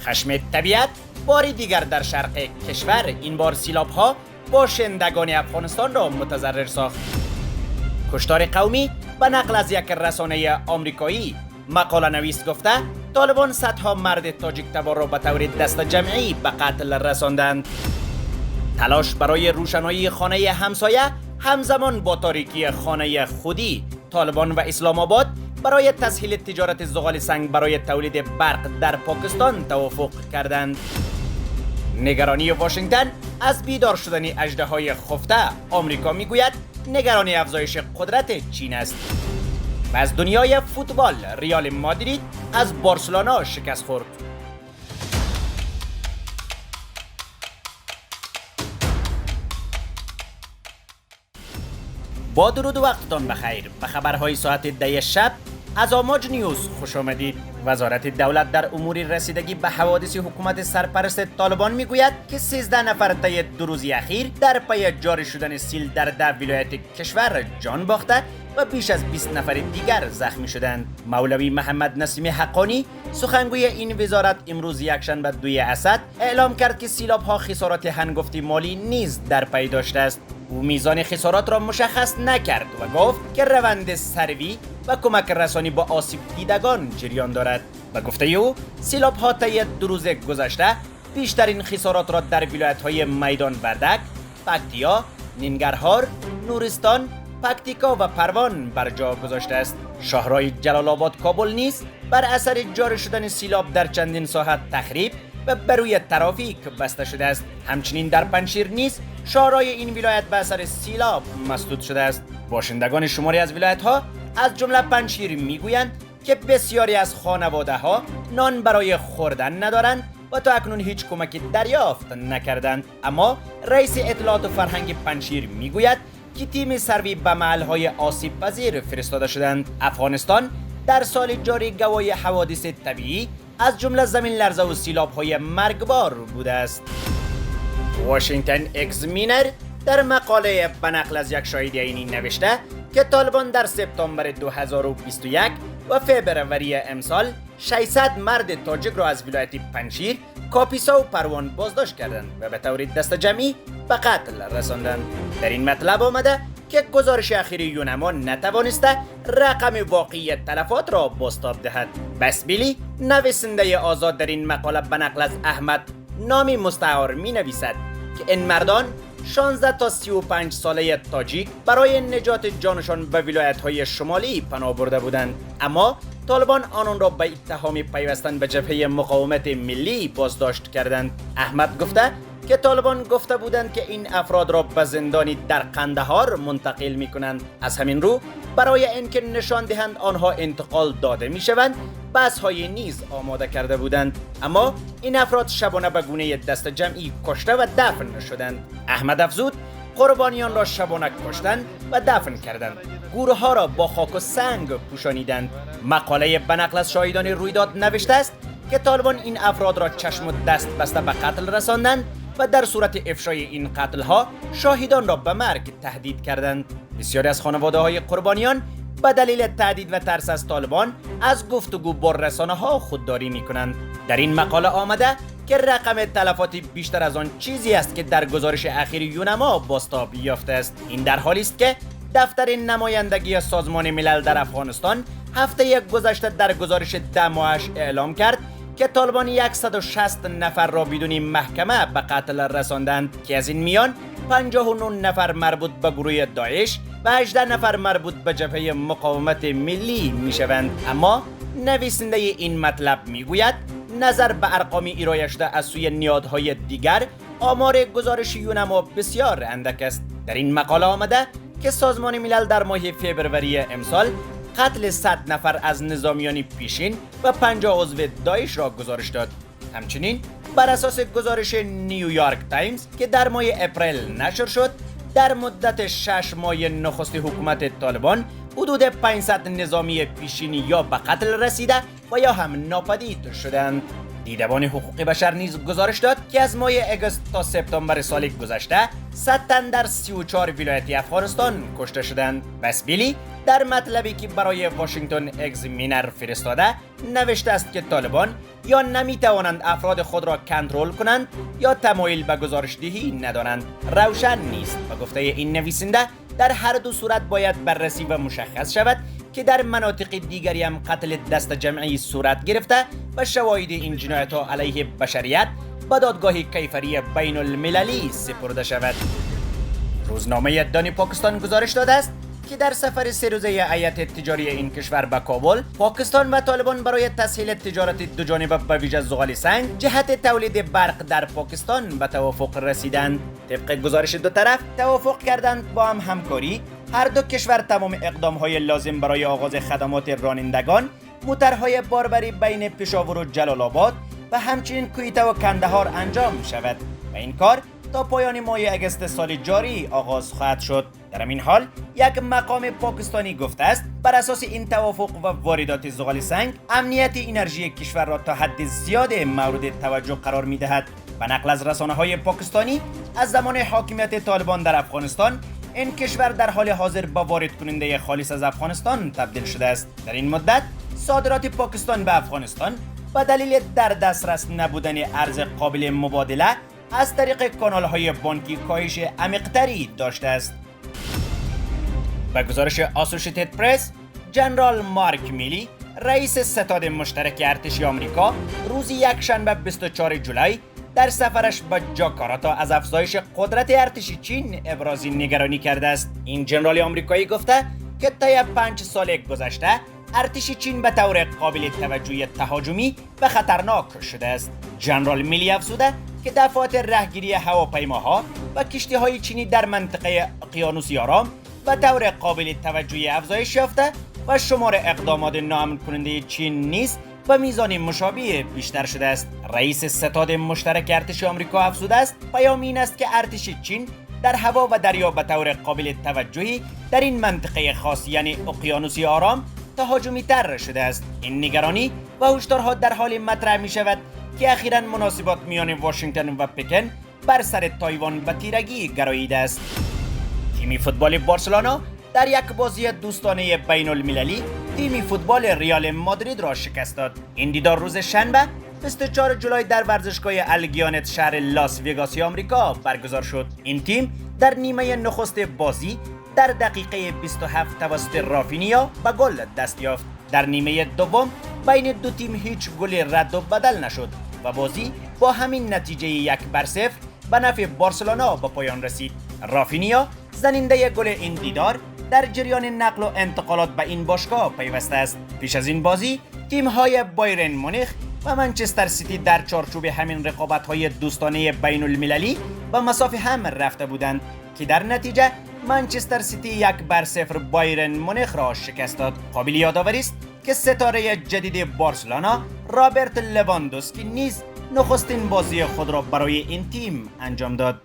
خشم طبیعت باری دیگر در شرق کشور، این بار سیلاب‌ها باشندگان افغانستان را متضرر ساخت. کشتار قومی به نقل از یک رسانه آمریکایی، مقاله نویس گفته طالبان صدها مرد تاجیک تبار را به طور دست جمعی به قتل رساندند. تلاش برای روشنایی خانه همسایه همزمان با تاریکی خانه خودی. طالبان و اسلام آباد برای تسهیل تجارت زغال سنگ برای تولید برق در پاکستان توافق کردند. نگرانی واشنگتن از بیدار شدن اژدهای خفته. آمریکا میگوید نگرانی افزایش قدرت چین است. و از دنیای فوتبال، ریال مادرید از بارسلونا شکست خورد. با درود و وقتتان بخیر. به خبرهای ساعت 10 شب از آماج نیوز خوش آمدید. وزارت دولت در امور رسیدگی به حوادث حکومت سرپرست طالبان میگوید که 13 نفر طی 2 روز اخیر در پی جاری شدن سیل در 10 ولایت کشور جان باخته و بیش از 20 نفر دیگر زخمی شدند. مولوی محمد نسیم حقانی سخنگوی این وزارت امروز یکشنبه 2 اسد اعلام کرد که سیلاب‌ها خسارات هنگفتی مالی نیز در پی داشته است. او میزان خسارات را مشخص نکرد و گفت که روند سروی و کمک رسانی با آسیب دیدگان جریان دارد. و گفته او سیلاب‌ها طی 2 روز گذشته بیشترین خسارات را در ولایت‌های میدان وردک، پکتیا، ننگرهار، نورستان، پکتیکا و پروان بر جا گذاشته است. شاهراه جلال آباد کابل نیز بر اثر جاری شدن سیلاب در چندین ساحت تخریب و بروی ترافیک بسته شده است. همچنین در پنجشیر نیز شاهراه این ولایت به اثر سیلاب مسدود شده است. باشندگان شماری از ولایت‌ها از جمله پنجشیر میگویند که بسیاری از خانواده‌ها نان برای خوردن ندارند و تا اکنون هیچ کمکی دریافت نکردند. اما رئیس اطلاعات و فرهنگ پنجشیر میگوید که تیم سروی به محل‌های آسیب پذیر فرستاده شدند. افغانستان در سال جاری گواهی حوادث طبیعی از جمله زمین لرزه و سیلاب‌های مرگبار بوده است. واشنگتن اکزمینر در مقاله به نقل از یک شاهد عینی نوشته که طالبان در سپتامبر 2021 و فوریه امسال 600 مرد تاجیک را از ولایت پنجشیر، کاپیسا و پروان بازداشت کردند و به طور دست جمعی به قتل رساندند. در این مطلب آمده که گزارش اخیر یونما نتوانسته رقم واقعی تلفات را بازتاب دهد. بسبیلی نویسنده آزاد در این مقاله به نقل از احمد نامی مستعار می نویسد که این مردان 16 تا 35 ساله تاجیک برای نجات جانشان به ولایت‌های شمالی پناه برده بودند، اما طالبان آنان را به اتهام پیوستن به جبهه مقاومت ملی بازداشت کردند. احمد گفته که طالبان گفته بودند که این افراد را به زندانی در قندهار منتقل می کنند. از همین رو برای اینکه نشان دهند آنها انتقال داده می شوند بس‌های نیز آماده کرده بودند، اما این افراد شبانه به گونه دست جمعی کشته و دفن شدند. احمد افزود قربانیان را شبانه کشتند و دفن کردند، گوره ها را با خاک و سنگ پوشانیدند. مقاله به نقل از شاهدان رویداد نوشته است که طالبان این افراد را چشم و دست بسته به قتل رساندند و در صورت افشای این قتل ها شاهدان را به مرگ تهدید کردند. بسیاری از خانواده های قربانیان به دلیل تهدید و ترس از طالبان از گفتگو با رسانه ها خودداری می کنند. در این مقاله آمده که رقم تلفات بیشتر از آن چیزی است که در گزارش اخیر یونما بازتاب یافته است. این در حالی است که دفتر نمایندگی سازمان ملل در افغانستان هفته گذشته در گزارش 10 ماهش اعلام کرد که طالبان 160 نفر را بدون محکمه به قتل رساندند که از این میان 59 نفر مربوط به گروه داعش و 18 نفر مربوط به جبهه مقاومت ملی می شوند. اما نویسنده این مطلب می گوید نظر به ارقام ارائه شده از سوی نهادهای دیگر آمار گزارش یونما بسیار اندک است. در این مقاله آمده که سازمان ملل در ماه فوریه امسال قتل 100 نفر از نظامیان پیشین و 50 عضو داعش را گزارش داد. همچنین بر اساس گزارش نیویورک تایمز که در ماه اپریل نشر شد، در مدت 6 ماه نخست حکومت طالبان حدود 500 نظامی پیشینی یا به قتل رسیده و یا هم ناپدید شدند. دیدبان حقوق بشر نیز گزارش داد که از ماه اگست تا سپتامبر سال گذشته 100 تن در 34 ولایت افغانستان کشته شدند. بسبیلی در مطلبی که برای واشنگتن اگزامینر فرستاده نوشته است که طالبان یا نمیتوانند افراد خود را کنترل کنند یا تمایل به گزارش دهی ندارند. روشن نیست. با گفته این نویسنده در هر دو صورت باید بررسی و مشخص شود که در مناطق دیگری هم قتل دست جمعی صورت گرفته و شواهد این جنایت‌ها علیه بشریت به دادگاه کیفری بین المللی سپرده شود. روزنامه دانی پاکستان گزارش داده است که در سفر 3 روزه هیئت تجاری این کشور به کابل، پاکستان و طالبان برای تسهیل تجارت دوجانبه به ویژه زغال سنگ جهت تولید برق در پاکستان به توافق رسیدند. طبق گزارش دو طرف توافق کردند با هم همکاری هر دو کشور تمام اقدام‌های لازم برای آغاز خدمات رانندگان موترهای باربری بین پشاور و جلال آباد و همچنین کویته و کندهار انجام شود و این کار تا پایان ماه اگست سال جاری آغاز خواهد شد. در این حال یک مقام پاکستانی گفته است بر اساس این توافق و واردات زغال سنگ امنیت انرژی کشور را تا حد زیاد مورد توجه قرار می‌دهد. به نقل از رسانه‌های پاکستانی از زمان حاکمیت طالبان در افغانستان این کشور در حال حاضر به وارد کننده خالص از افغانستان تبدیل شده است. در این مدت صادرات پاکستان به افغانستان به دلیل در دسترس نبودن ارز قابل مبادله از طریق کانال‌های بانکی کاهش عمیق‌تری داشته است. به گزارش اسوسییتد پرس، جنرال مارک میلی، رئیس ستاد مشترک ارتش آمریکا، روز یکشنبه 24 جولای در سفرش به جاکارتا از افزایش قدرت ارتش چین ابراز نگرانی کرده است. این جنرال آمریکایی گفته که طی 5 سال گذشته ارتش چین به طور قابل توجهی تهاجمی و خطرناک شده است. جنرال میلی افزوده که دفعات رهگیری هواپیماها و کشتی‌های چینی در منطقه اقیانوس آرام به طور قابل توجهی افزایش یافته و شمار اقدامات ناامن کننده چین نیز به میزان مشابه بیشتر شده است. رئیس ستاد مشترک ارتش آمریکا افزوده است پیام این است که ارتش چین در هوا و دریا به طور قابل توجهی در این منطقه خاص یعنی اقیانوس آرام تهاجمی تر شده است. این نگرانی و هشدارها در حال مطرح می شود که اخیراً مناسبات میان واشنگتن و پکن بر سر تایوان به تیرگی گراییده است. تیم فوتبال بارسلونا در یک بازی دوستانه بین المللی تیم فوتبال ریال مادرید را شکست داد. این دیدار روز شنبه 24 جولای در ورزشگاه الگیانت شهر لاس وگاس آمریکا برگزار شد. این تیم در نیمه نخست بازی در دقیقه 27 توسط رافینیا به گل دست یافت. در نیمه دوم بین دو تیم هیچ گل رد و بدل نشد و بازی با همین نتیجه 1-0 به نفع بارسلونا به پایان رسید. رافینیا زننده گل این دیدار در جریان نقل و انتقالات به این باشگاه پیوسته است. پیش از این بازی تیم‌های بایرن مونیخ و منچستر سیتی در چارچوب همین رقابت‌های دوستانه بین المللی به مسافه هم رفته بودند که در نتیجه منچستر سیتی 1-0 بایرن مونیخ را شکست داد. قابل یادآوری است که ستاره جدید بارسلونا رابرت لواندوسکی نیز نخستین بازی خود را برای این تیم انجام داد.